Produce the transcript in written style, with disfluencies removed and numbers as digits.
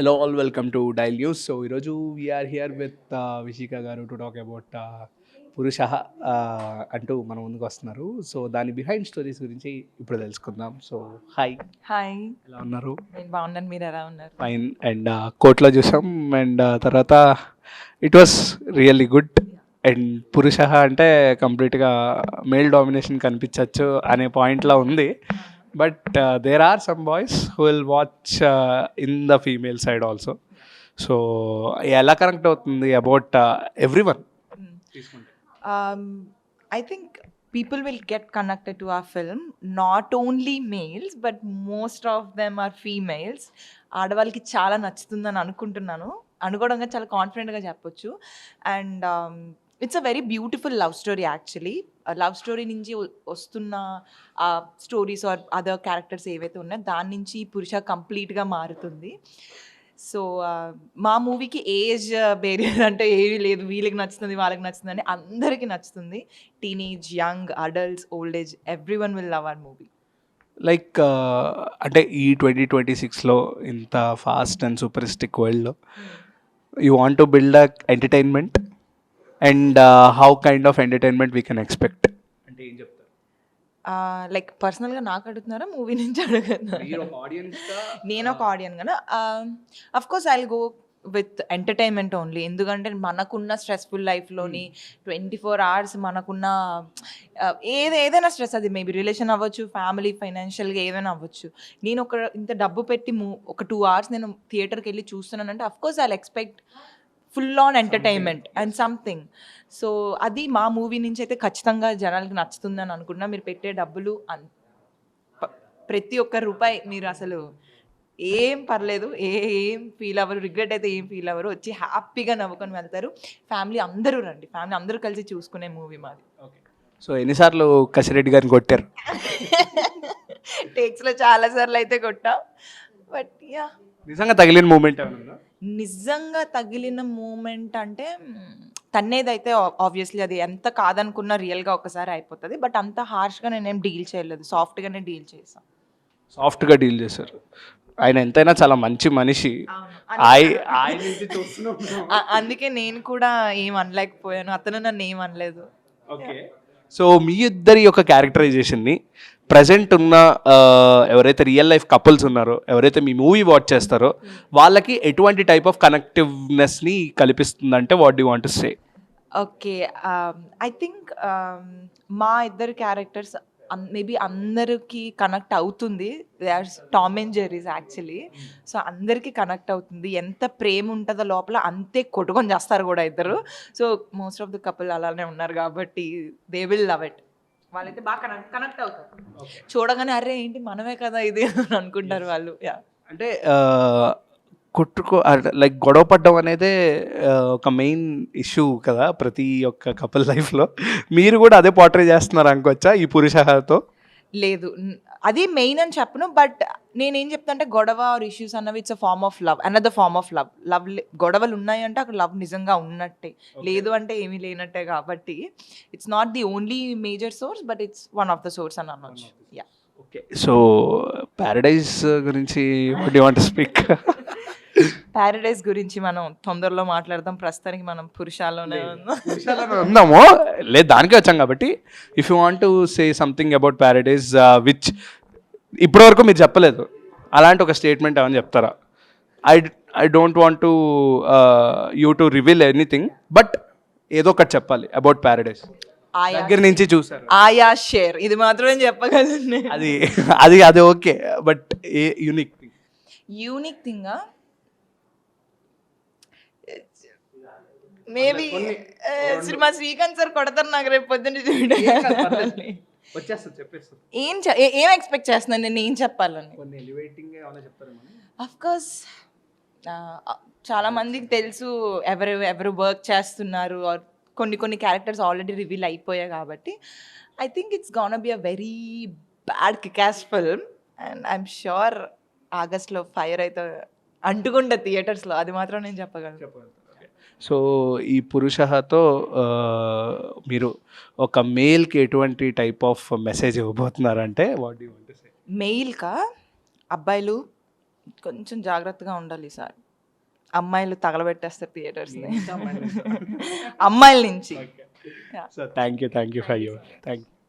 Hello, all. Welcome to Dial News. So, ఈరోజు we are here with Vishika గారు to talk about పురుష అంటూ మన ముందుకు వస్తున్నారు. సో, దాని బిహైండ్ స్టోరీస్ గురించి ఇప్పుడు తెలుసుకుందాం. సో, హాయ్, హాయ్, ఎలా ఉన్నారు? నేను బాగున్నాను. మీరు ఎలా ఉన్నారు? ఫైన్. అండ్ కోర్ట్లో చూసాం. అండ్ తర్వాత it was really good. And పురుష అంటే కంప్లీట్గా మేల్ డామినేషన్ కనిపించవచ్చు అనే పాయింట్లో ఉంది. But there are some boys who will watch in the female side also. So ఎలా కనెక్ట్ అవుతుంది అబౌట్ ఎవ్రీ వన్ తీసుకుంటే? I think people will get connected to our film, not only males but most of them are females. ఆడవాళ్ళకి చాలా నచ్చుతుందని అనుకుంటున్నాను. అనుకోవడంగా చాలా కాన్ఫిడెంట్గా చెప్పొచ్చు. And it's a very beautiful love story actually. Love story నుంచి వస్తున్న స్టోరీస్ ఆర్ అదర్ క్యారెక్టర్స్ ఏవైతే ఉన్నాయో దాని నుంచి పురుష కంప్లీట్గా మారుతుంది. సో మా మూవీకి ఏజ్ బేరియర్ అంటే ఏమీ లేదు. వీళ్ళకి నచ్చుతుంది, వాళ్ళకి నచ్చుతుంది అని అందరికీ నచ్చుతుంది. Teenage, young, adults, old age, every one will love our movie. Like అంటే ఈ 2026లో ఇంత ఫాస్ట్ అండ్ సూపరిస్టిక్ వరల్డ్లో you want to build a entertainment and how kind of entertainment we can expect అంటే ఏం చెప్తారు? లైక్ పర్సనల్గా నాకు అడుగుతున్నారా, మూవీ నుంచి అడుగుతున్నారా? నేను ఒక ఆడియన్ కదా. Of course I will go with entertainment only. ఎందుకంటే మనకున్న స్ట్రెస్ఫుల్ లైఫ్లోని 24 hours మనకున్న ఏదైనా స్ట్రెస్, అది మేబీ రిలేషన్ అవ్వచ్చు, ఫ్యామిలీ, ఫైనాన్షియల్గా ఏదైనా అవ్వచ్చు. నేను ఇంత డబ్బు పెట్టి ఒక 2 hours నేను థియేటర్కి వెళ్ళి చూస్తున్నానంటే of course I will expect full on entertainment and something. So అది మా మూవీ నుంచి అయితే ఖచ్చితంగా జనాలకి నచ్చుతుందని అనుకుంటున్నా. మీరు పెట్టే డబ్బులు ప్రతి ఒక్క రూపాయి మీరు అసలు ఏం పర్లేదు, ఏం ఫీల్ అవ్వరు, రిగ్రెట్ అయితే ఏం ఫీల్ అవ్వరు. వచ్చి హ్యాపీగా నవ్వుకొని వెళ్తారు. ఫ్యామిలీ అందరూ రండి, ఫ్యామిలీ అందరూ కలిసి చూసుకునే మూవీ మాది. సో ఎన్నిసార్లు కసిరెడ్డి గారిని కొట్టారు? టేక్స్లో చాలాసార్లు అయితే కొట్టా. బట్ యా, నిజంగా తగిలిన మూమెంట్ ఏమన్నా? నిజంగా తగిలిన మూమెంట్ అంటే తన్నేదైతే ఆబ్వియస్లీ అది ఎంత కాదనుకున్నా రియల్గా ఒకసారి అయిపోతుంది. బట్ అంత హార్ష్గా నేనేం డీల్ చేయలేదు, సాఫ్ట్గానే డీల్ చేసాను. సాఫ్ట్గా డీల్ చేశారు. ఆయన ఎంతైనా చాలా మంచి మనిషి. అందుకే నేను కూడా ఏం అనలేకపోయాను, అతను నన్ను ఏం అనలేదు. ఓకే. సో మీ ఇద్దరి యొక్క క్యారెక్టరైజేషన్ని ప్రజెంట్ ఉన్న ఎవరైతే రియల్ లైఫ్ కపుల్స్ ఉన్నారో, ఎవరైతే మీ మూవీ వాచ్ చేస్తారో వాళ్ళకి ఎటువంటి టైప్ ఆఫ్ కనెక్టివ్నెస్ని కల్పిస్తుందంటే what do want to say? Okay, I think మా ఇద్దరు క్యారెక్టర్స్ మేబీ అందరికీ కనెక్ట్ అవుతుంది. They are Tom and Jerrys actually. So అందరికీ కనెక్ట్ అవుతుంది. ఎంత ప్రేమ ఉంటుందో లోపల అంతే కొట్టుకొని చేస్తారు కూడా ఇద్దరు. So most of the couple అలానే ఉన్నారు కాబట్టి దే విల్ లవ్ ఇట్. వాళ్ళైతే బాగా కనెక్ట్ అవుతారు. చూడగానే అరే ఏంటి మనమే కదా ఇది అని అనుకుంటారు వాళ్ళు. యా, అంటే లైక్ గొడవ పడ్డం అనేదే ఒక మెయిన్ ఇష్యూ కదా ప్రతి ఒక్క కపుల్ లైఫ్లో. మీరు కూడా అదే పోర్ట్రే చేస్తున్నారు అనుకోవచ్చా ఈ పురుషతో? లేదు, అది మెయిన్ అని చెప్పను. బట్ నేనేం చెప్తా అంటే గొడవ ఆర్ ఇష్యూస్ అన్నవి it's a form of love, another form of love. గొడవలు ఉన్నాయంటే అక్కడ లవ్ నిజంగా ఉన్నట్టే, లేదు అంటే ఏమీ లేనట్టే. కాబట్టి it's not the only major source but it's one of the source అని అనొచ్చు. యా. ఓకే. సో ప్యారడైజ్ గురించి what you want to speak? Paradise గురించి మనం తొందరలో మాట్లాడదాం. ప్రస్తుతానికి మనం పురుషాల్లోనే ఉందాము. లేదు, దానికే వచ్చాం కాబట్టి if you want to say something about Paradise which ఇప్పటివరకు మీరు చెప్పలేదు, అలాంటి ఒక స్టేట్మెంట్ ఏమని చెప్తారా? I don't want to you to reveal anything, but ఏదో ఒకటి చెప్పాలి అబౌట్ ప్యారడైజ్. దగ్గర నుంచి చూసారు ఆయా షేర్, ఇది మాత్రమే చెప్పగలను. అది అది అది okay. But a unique thing maybe cinema Srikanth sir కొడతారు నాకు రేపు పొద్దున్న ఏం ఎక్స్పెక్ట్ చేస్తున్నాను నేను, ఏం చెప్పాలని. అఫ్ కోర్స్ చాలా మందికి తెలుసు ఎవరు వర్క్ చేస్తున్నారు, ఆర్ కొన్ని క్యారెక్టర్స్ ఆల్రెడీ రివీల్ అయిపోయాయి. కాబట్టి I think it's gonna be a very bad kickass film. And I'm sure ఆగస్ట్లో ఫైర్ అయితే అంటుకుంటా థియేటర్స్లో, అది మాత్రం నేను చెప్పగలను. సో ఈ పురుషతో మీరు ఒక మెయిల్కి ఎటువంటి టైప్ ఆఫ్ మెసేజ్ ఇవ్వబోతున్నారంటే what do you want to say? మెయిల్కా, అబ్బాయిలు కొంచెం జాగ్రత్తగా ఉండాలి సార్. అమ్మాయిలు తగలబెట్టేస్తారు థియేటర్స్ని. అమ్మాయిల నుంచి. So thank you for your thank you.